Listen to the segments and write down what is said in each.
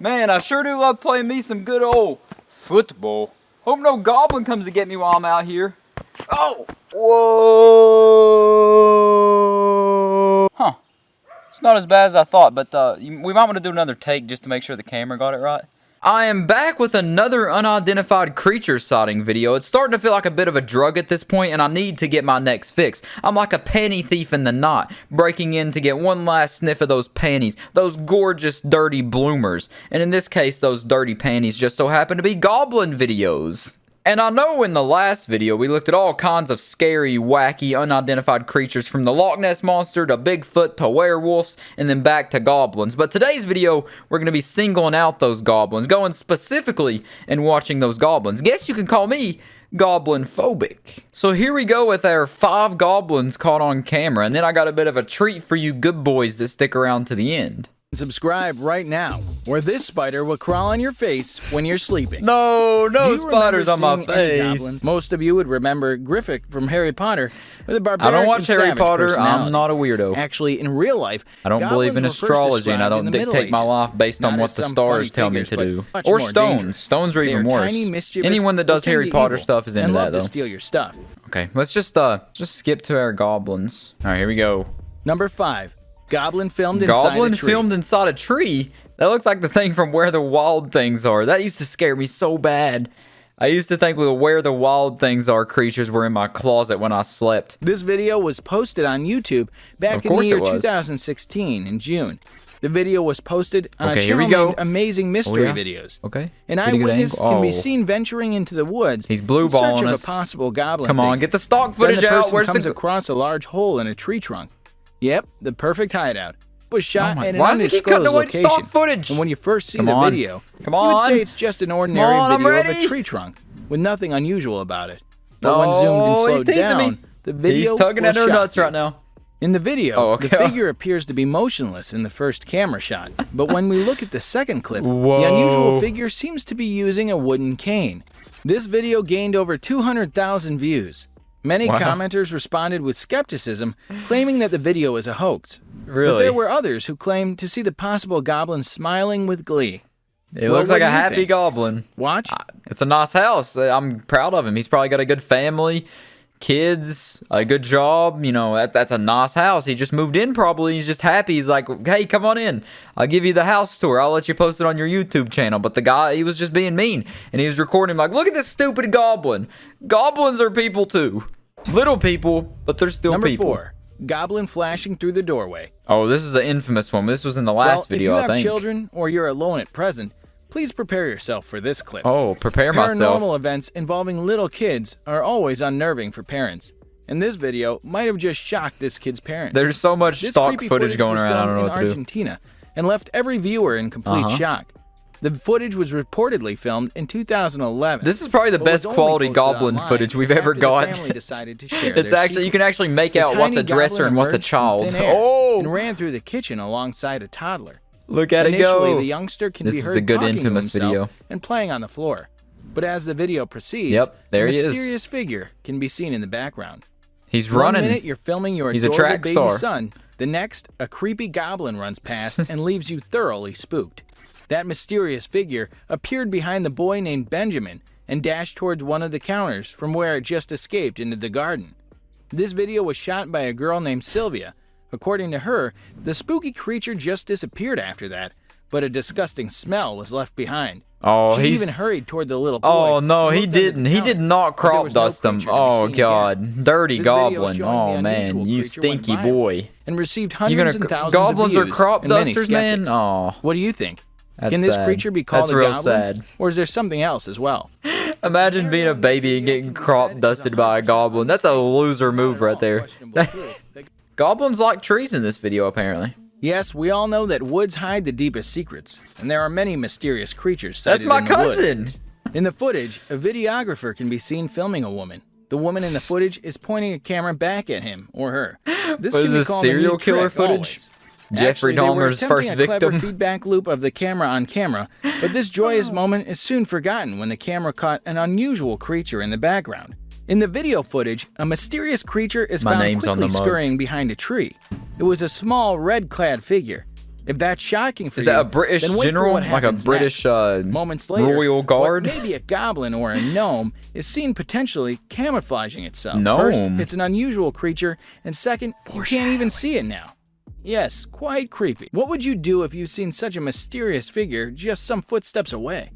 Man, I sure do love playing me some good old football. Hope no goblin comes to get me while I'm out here. Oh! Whoa! Huh. It's not as bad as I thought, but we might want to do another take just to make sure the camera got it right. I am back with another unidentified creature sighting video. It's starting to feel like a bit of a drug at this point, and I need to get my next fix. I'm like a panty thief in the night, breaking in to get one last sniff of those panties, those gorgeous, dirty bloomers. And in this case, those dirty panties just so happen to be goblin videos. And I know in the last video, we looked at all kinds of scary, wacky, unidentified creatures from the Loch Ness Monster to Bigfoot to werewolves, and then back to goblins. But today's video, we're going to be singling out those goblins, going specifically and watching those goblins. Guess you can call me goblin phobic. So here we go with our 5 goblins caught on camera, and then I got a bit of a treat for you good boys that stick around to the end. Subscribe right now, or this spider will crawl on your face when you're sleeping. No spiders on my face. Most of you would remember Griffith from Harry Potter with a barbaric I don't watch and Harry Potter. personality. I'm not a weirdo. Actually, in real life, I don't believe in astrology, and I don't dictate my life based on what the stars tell me to do. Or stones. Stones are even worse. Anyone that does Harry Potter stuff is into that, though. To steal your stuff. Okay, let's just skip to our goblins. All right, here we go. Number 5. Goblin filmed inside a tree. Goblin filmed inside a tree? That looks like the thing from Where the Wild Things Are. That used to scare me so bad. I used to think Where the Wild Things Are creatures were in my closet when I slept. This video was posted on YouTube back in the year 2016 in June. The video was posted on a channel named Amazing Mystery Videos. Okay. An eyewitness can be seen venturing into the woods in search of a possible goblin. Come on, get the stock footage out. Where's the person comes across a large hole in a tree trunk. Yep, the perfect hideout. Was shot at an undisclawed location. Stock footage? And when you first see the video, you would say it's just an ordinary video of a tree trunk with nothing unusual about it. But when zoomed and slowed down, the video He's tugging at her nuts right now. In the video, the figure appears to be motionless in the first camera shot. But when we look at the second clip, the unusual figure seems to be using a wooden cane. This video gained over 200,000 views. Many commenters responded with skepticism, claiming that the video is a hoax. Really? But there were others who claimed to see the possible goblin smiling with glee. It looks like a happy goblin. Watch. It's a nice house. I'm proud of him. He's probably got a good family, kids, a good job. You know, that's a nice house. He just moved in probably. He's just happy. He's like, hey, come on in. I'll give you the house tour. I'll let you post it on your YouTube channel. But the guy, he was just being mean. And he was recording like, look at this stupid goblin. Goblins are people too. Little people, but they're still people. Number 4. Goblin flashing through the doorway. Oh, this is an infamous one. This was in the last video, I think. If you have children or you're alone at present, please prepare yourself for this clip. Oh, prepare myself. Paranormal events involving little kids are always unnerving for parents. And this video might have just shocked this kid's parents. There's so much stock footage going around, I don't know what to do. Argentina, and left every viewer in complete shock. The footage was reportedly filmed in 2011. This is probably the best quality goblin footage we've ever got. It's actually, you can actually make out what's a dresser and what's a child. Oh! And ran through the kitchen alongside a toddler. Look at it go. Initially, the youngster can be heard talking to himself and playing on the floor. But as the video proceeds, a mysterious figure can be seen in the background. He's running. 1 minute you're filming your adorable baby son. The next, a creepy goblin runs past and leaves you thoroughly spooked. That mysterious figure appeared behind the boy named Benjamin and dashed towards one of the counters from where it just escaped into the garden. This video was shot by a girl named Sylvia. According to her, the spooky creature just disappeared after that, but a disgusting smell was left behind. Oh, she even hurried toward the little boy. Oh, no, he didn't. He did not crop dust him. Oh, God. Dirty goblin. Oh, man, you stinky boy. And received hundreds and thousands Goblins of views are crop dusters, man? Oh. What do you think? Can this creature be called a goblin? Sad. Or is there something else as well? Imagine being a baby and getting crop dusted by a goblin. That's a loser move right there. Goblins like trees in this video, apparently. Yes, we all know that woods hide the deepest secrets, and there are many mysterious creatures sighted in the woods. That's my cousin! In the footage, a videographer can be seen filming a woman. The woman in the footage is pointing a camera back at him or her. This can be called serial killer footage? Jeffrey Dahmer's first victim. They were attempting a clever feedback loop of the camera on camera, but this joyous moment is soon forgotten when the camera caught an unusual creature in the background. In the video footage, a mysterious creature is found quickly scurrying behind a tree. It was a small, red-clad figure. If that's shocking for you, is that a British then wait for general, what like a happens British Moments later, royal guard? what may be a goblin or a gnome is seen potentially camouflaging itself. Gnome? First, it's an unusual creature, and second, you can't even see it now. Yes, quite creepy. What would you do if you've seen such a mysterious figure just some footsteps away?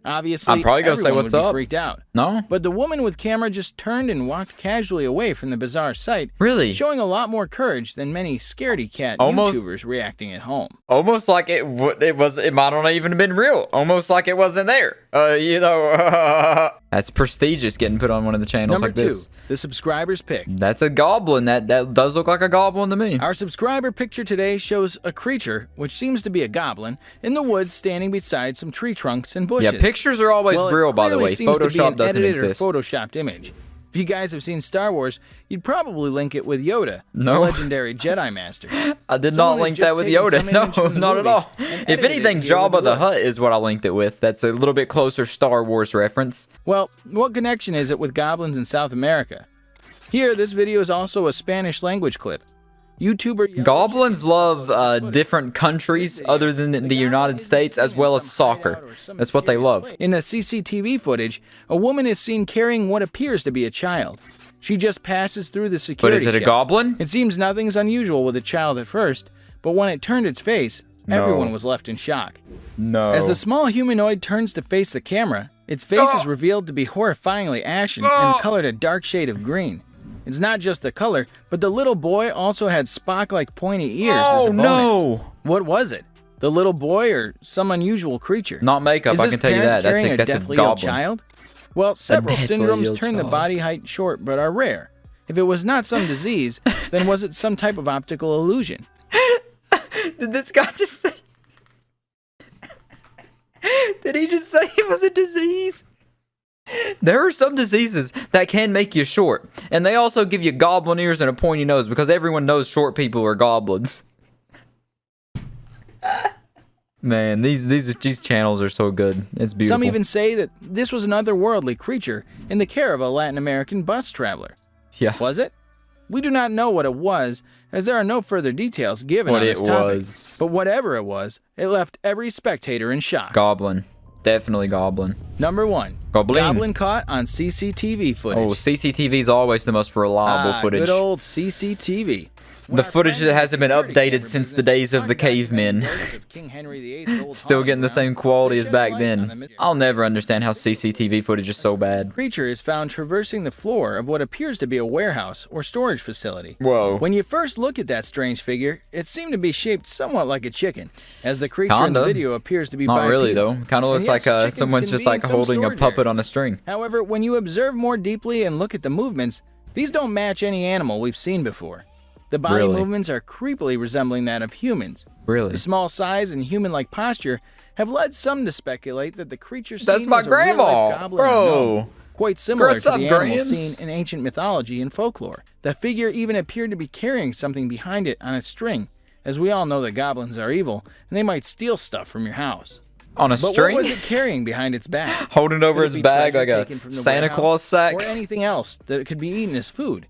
Obviously, I'm probably gonna say everyone what's would be up. freaked out. No? But the woman with camera just turned and walked casually away from the bizarre sight, Really? showing a lot more courage than many scaredy cat YouTubers reacting at home. Almost like it might not even have been real. Almost like it wasn't there. That's prestigious getting put on one of the channels like this. Number 2, the subscriber's pick. That's a goblin. That does look like a goblin to me. Our subscriber picture today shows a creature, which seems to be a goblin, in the woods standing beside some tree trunks and bushes. Yeah, pictures are always real, by the way. Photoshop doesn't exist. Or photoshopped image. If you guys have seen Star Wars, you'd probably link it with Yoda, No. the legendary Jedi Master. I did not link that with Yoda. No, not at all. If anything, Jabba the Hutt is what I linked it with. That's a little bit closer Star Wars reference. Well, what connection is it with goblins in South America? Here, this video is also a Spanish language clip. YouTuber Goblins love different countries other than the United States, as well as soccer. That's what they love. In the CCTV footage, a woman is seen carrying what appears to be a child. She just passes through the security But is it a check. goblin? It seems nothing's unusual with the child at first, but when it turned its face, everyone was left in shock. No. As the small humanoid turns to face the camera, its face is revealed to be horrifyingly ashen and colored a dark shade of green. It's not just the color, but the little boy also had Spock-like pointy ears as a bonus. No! What was it? The little boy or some unusual creature? Not makeup, I can tell you that. Carrying That's a deathly ill goblin. child? Well, several deathly syndromes ill turn the child. body height short but are rare. If it was not some disease, then was it some type of optical illusion? Did this guy just say... Did he just say it was a disease? There are some diseases that can make you short, and they also give you goblin ears and a pointy nose because everyone knows short people are goblins. Man, these channels are so good. It's beautiful. Some even say that this was an otherworldly creature in the care of a Latin American bus traveler. Yeah. Was it? We do not know what it was, as there are no further details given on this topic. But whatever it was, it left every spectator in shock. Goblin. Definitely goblin. Number 1. Goblin. Goblin caught on CCTV footage. Oh, CCTV is always the most reliable footage. Good old CCTV. The footage that hasn't been updated since the days of the cavemen. Still getting the same quality as back then. I'll never understand how CCTV footage is so bad. Creature is found traversing the floor of what appears to be a warehouse or storage facility. Whoa. When you first look at that strange figure, it seemed to be shaped somewhat like a chicken, as the creature in the video appears to be Not really, bipedal. though. Kind of looks like someone's just like holding a puppet on a string. However, when you observe more deeply and look at the movements, these don't match any animal we've seen before. The body movements are creepily resembling that of humans. Really? The small size and human-like posture have led some to speculate that the creature seen That's my was a real-life grandma, goblin bro. quite similar What's to up, the animal Grams? seen in ancient mythology and folklore. The figure even appeared to be carrying something behind it on a string, as we all know that goblins are evil and they might steal stuff from your house. On a But string? what was it carrying behind its back? Holding it over Could its it be bag treasure like taken from a the Santa warehouse, Claus sack? or anything else that could be eaten as food?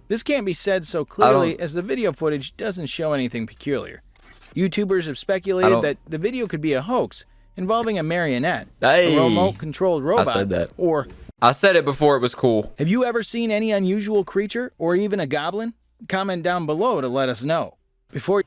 This can't be said so clearly as the video footage doesn't show anything peculiar. YouTubers have speculated that the video could be a hoax involving a marionette, a remote-controlled robot, I said that. or... I said it before it was cool. Have you ever seen any unusual creature, or even a goblin? Comment down below to let us know.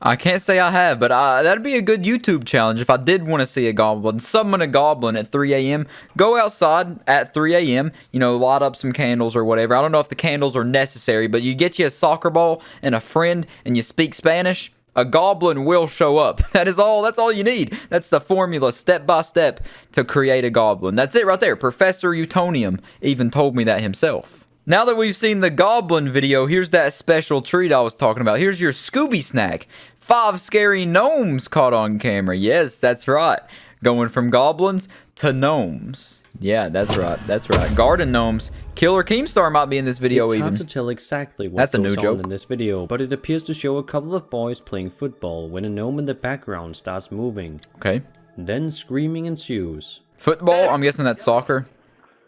I can't say I have, but that'd be a good YouTube challenge if I did want to see a goblin. Summon a goblin at 3 a.m. Go outside at 3 a.m., you know, light up some candles or whatever. I don't know if the candles are necessary, but you get you a soccer ball and a friend and you speak Spanish, a goblin will show up. That's all you need. That's the formula, step by step, to create a goblin. That's it right there. Professor Utonium even told me that himself. Now that we've seen the goblin video, here's that special treat I was talking about. Here's your Scooby snack. 5 scary gnomes caught on camera. Yes, that's right. Going from goblins to gnomes. Yeah, that's right. That's right. Garden gnomes. Killer Keemstar might be in this video even. It's hard to tell exactly what That's a new goes joke on in this video, but it appears to show a couple of boys playing football when a gnome in the background starts moving. Okay. Then screaming ensues. Football? I'm guessing that's soccer.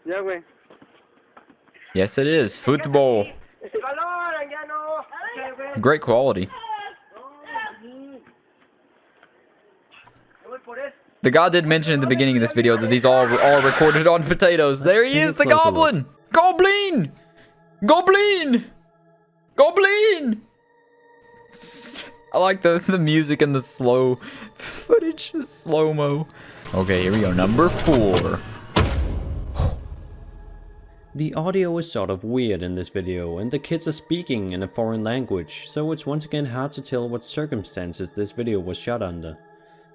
Yeah, güey. Yes, it is. Football. Great quality. The guy did mention at the beginning of this video that these all are recorded on potatoes. There he is, the goblin! Goblin! Goblin! Goblin! I like the music and the slow footage, the slow-mo. Okay, here we go. Number 4. The audio is sort of weird in this video, and the kids are speaking in a foreign language, so it's once again hard to tell what circumstances this video was shot under.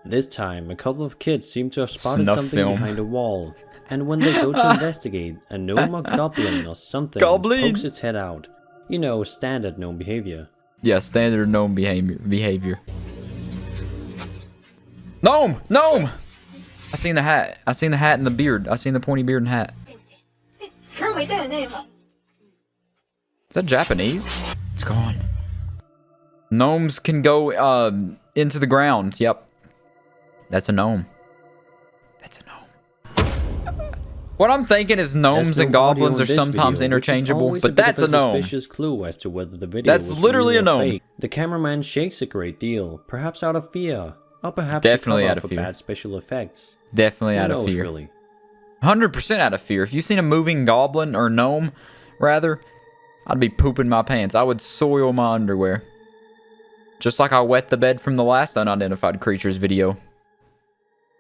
This time, a couple of kids seem to have spotted something behind a wall, and when they go to investigate, a gnome or goblin or something pokes its head out. You know, standard gnome behavior. Yeah, standard gnome behavior. Gnome! Gnome! I seen the hat. I seen the hat and the beard. I seen the pointy beard and hat. Is that Japanese? It's gone. Gnomes can go into the ground. Yep. That's a gnome. That's a gnome. What I'm thinking is gnomes and goblins are sometimes interchangeable, but that's a gnome. Suspicious clue as to whether the video that's literally a gnome. Fake. The cameraman shakes a great deal, perhaps out of fear, or perhaps definitely out of fear. Bad special effects. Definitely out of fear. Really. 100% out of fear. If you seen a moving goblin or gnome, rather, I'd be pooping my pants. I would soil my underwear. Just like I wet the bed from the last unidentified creatures video.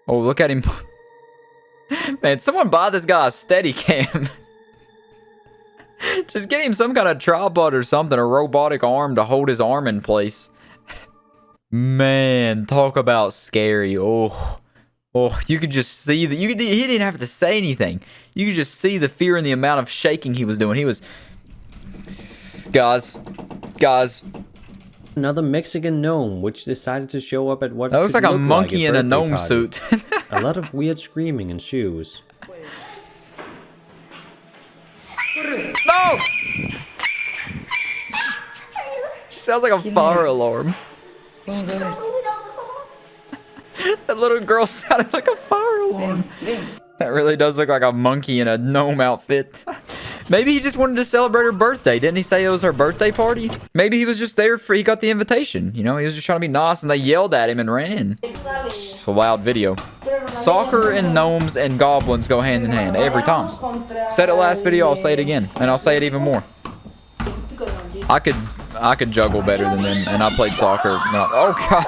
Oh, look at him. Man, someone buy this guy a Steadicam. Just get him some kind of tripod or something, a robotic arm to hold his arm in place. Man, talk about scary. Oh, you could just see that. He didn't have to say anything. You could just see the fear and the amount of shaking he was doing. He was, guys. Another Mexican gnome, which decided to show up at what that looks like a monkey in a gnome suit. A lot of weird screaming ensues. No! She sounds like a fire alarm. That little girl sounded like a fire alarm. That really does look like a monkey in a gnome outfit. Maybe he just wanted to celebrate her birthday. Didn't he say it was her birthday party? Maybe he was just there he got the invitation. You know, he was just trying to be nice and they yelled at him and ran. It's a loud video. Soccer and gnomes and goblins go hand in hand every time. Said it last video, I'll say it again. And I'll say it even more. I could juggle better than them, and I played soccer. Oh god.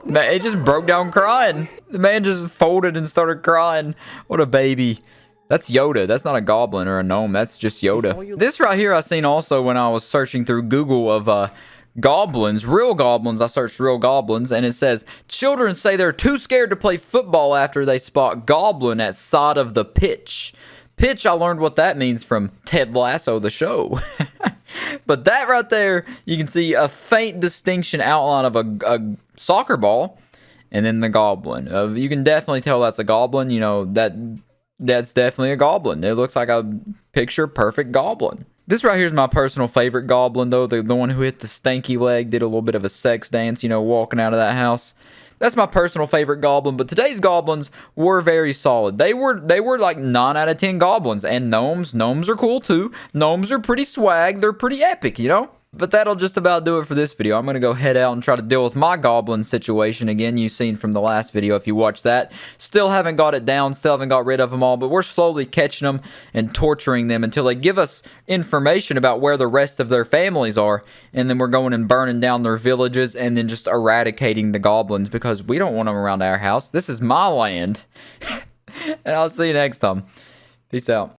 Man, it just broke down crying. The man just folded and started crying. What a baby. That's Yoda. That's not a goblin or a gnome. That's just Yoda. This right here I seen also when I was searching through Google of goblins, real goblins. I searched real goblins, and it says, children say they're too scared to play football after they spot goblin at side of the pitch. Pitch, I learned what that means from Ted Lasso, the show. But that right there, you can see a faint distinction outline of a soccer ball, and then the goblin. You can definitely tell that's a goblin. You know, that's definitely a goblin. It looks like a picture-perfect goblin. This right here is my personal favorite goblin, though. The one who hit the stanky leg, did a little bit of a sex dance, you know, walking out of that house. That's my personal favorite goblin, but today's goblins were very solid. They were like 9 out of 10 goblins. And gnomes are cool too. Gnomes are pretty swag. They're pretty epic, you know? But that'll just about do it for this video. I'm going to go head out and try to deal with my goblin situation again. You've seen from the last video if you watched that. Still haven't got it down. Still haven't got rid of them all. But we're slowly catching them and torturing them until they give us information about where the rest of their families are. And then we're going and burning down their villages and then just eradicating the goblins because we don't want them around our house. This is my land. And I'll see you next time. Peace out.